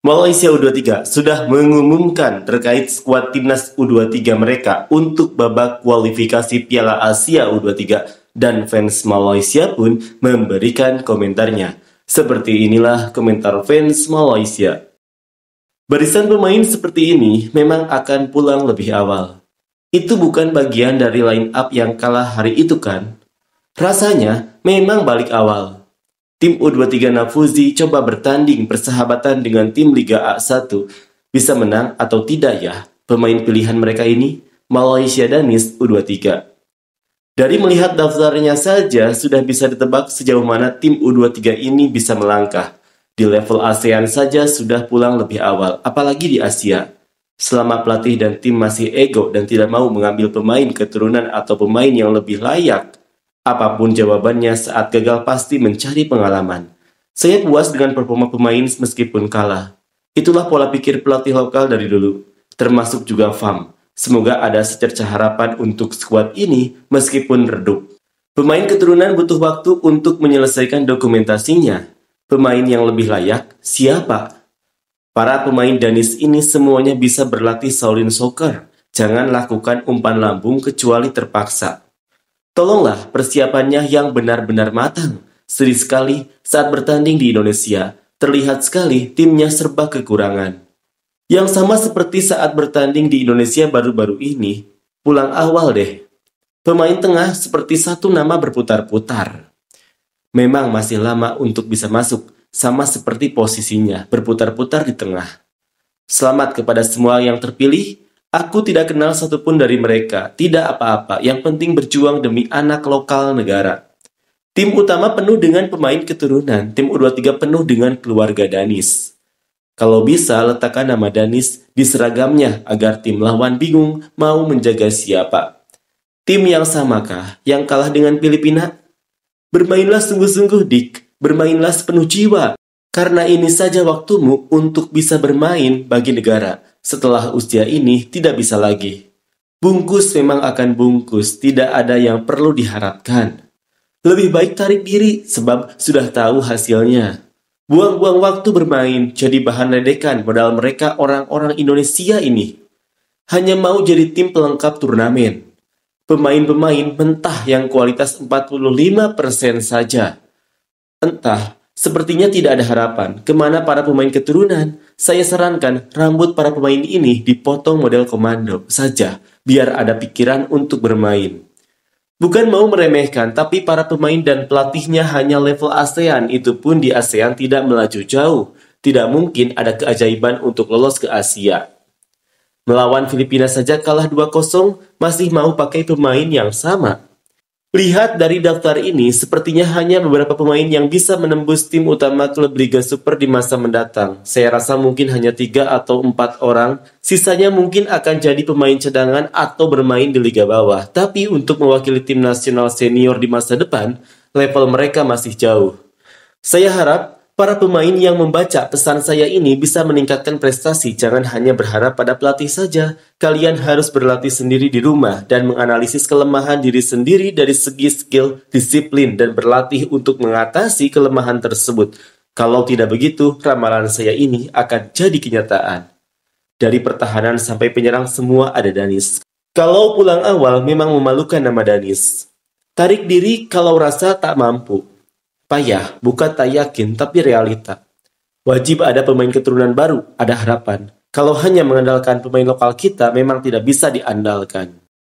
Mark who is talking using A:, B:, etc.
A: Malaysia U23 sudah mengumumkan terkait skuad timnas U23 mereka untuk babak kualifikasi Piala Asia U23 dan fans Malaysia pun memberikan komentarnya. Seperti inilah komentar fans Malaysia. Barisan pemain seperti ini memang akan pulang lebih awal. Itu bukan bagian dari line up yang kalah hari itu kan? Rasanya memang balik awal. Tim U23 Nafuzi coba bertanding persahabatan dengan tim Liga A1. Bisa menang atau tidak ya pemain pilihan mereka ini? Malaysia Danis U23. Dari melihat daftarnya saja sudah bisa ditebak sejauh mana tim U23 ini bisa melangkah. Di level ASEAN saja sudah pulang lebih awal, apalagi di Asia. Selama pelatih dan tim masih ego dan tidak mau mengambil pemain keturunan atau pemain yang lebih layak, apapun jawabannya saat gagal pasti mencari pengalaman. Saya puas dengan performa pemain meskipun kalah. Itulah pola pikir pelatih lokal dari dulu, termasuk juga FAM. Semoga ada secercah harapan untuk skuad ini meskipun redup. Pemain keturunan butuh waktu untuk menyelesaikan dokumentasinya. Pemain yang lebih layak, siapa? Para pemain Danis ini semuanya bisa berlatih Shaolin Soccer. Jangan lakukan umpan lambung kecuali terpaksa. Tolonglah persiapannya yang benar-benar matang. Sedih sekali saat bertanding di Indonesia, terlihat sekali timnya serba kekurangan. Yang sama seperti saat bertanding di Indonesia baru-baru ini, pulang awal deh. Pemain tengah seperti satu nama berputar-putar. Memang masih lama untuk bisa masuk, sama seperti posisinya, berputar-putar di tengah. Selamat kepada semua yang terpilih. Aku tidak kenal satupun dari mereka, tidak apa-apa, yang penting berjuang demi anak lokal negara. Tim utama penuh dengan pemain keturunan, tim U23 penuh dengan keluarga Danis. Kalau bisa, letakkan nama Danis di seragamnya agar tim lawan bingung mau menjaga siapa. Tim yang samakah, yang kalah dengan Filipina? Bermainlah sungguh-sungguh, Dik, bermainlah sepenuh jiwa, karena ini saja waktumu untuk bisa bermain bagi negara. Setelah usia ini tidak bisa lagi. Bungkus memang akan bungkus, tidak ada yang perlu diharapkan. Lebih baik tarik diri sebab sudah tahu hasilnya. Buang-buang waktu bermain jadi bahan ledekan padahal mereka orang-orang Indonesia ini. Hanya mau jadi tim pelengkap turnamen. Pemain-pemain mentah yang kualitas 45% saja. Entah, sepertinya tidak ada harapan. Kemana para pemain keturunan? Saya sarankan rambut para pemain ini dipotong model komando saja, biar ada pikiran untuk bermain. Bukan mau meremehkan, tapi para pemain dan pelatihnya hanya level ASEAN, itu pun di ASEAN tidak melaju jauh. Tidak mungkin ada keajaiban untuk lolos ke Asia. Melawan Filipina saja kalah 2-0, masih mau pakai pemain yang sama. Lihat dari daftar ini, sepertinya hanya beberapa pemain yang bisa menembus tim utama klub Liga Super di masa mendatang. Saya rasa mungkin hanya 3 atau 4 orang, sisanya mungkin akan jadi pemain cadangan atau bermain di Liga Bawah. Tapi untuk mewakili tim nasional senior di masa depan, level mereka masih jauh. Saya harap para pemain yang membaca pesan saya ini bisa meningkatkan prestasi, jangan hanya berharap pada pelatih saja. Kalian harus berlatih sendiri di rumah dan menganalisis kelemahan diri sendiri dari segi skill, disiplin, dan berlatih untuk mengatasi kelemahan tersebut. Kalau tidak begitu, ramalan saya ini akan jadi kenyataan. Dari pertahanan sampai penyerang semua ada Danis. Kalau pulang awal memang memalukan nama Danis. Tarik diri kalau rasa tak mampu. Payah, bukan tak yakin, tapi realita. Wajib ada pemain keturunan baru, ada harapan. Kalau hanya mengandalkan pemain lokal kita, memang tidak bisa diandalkan.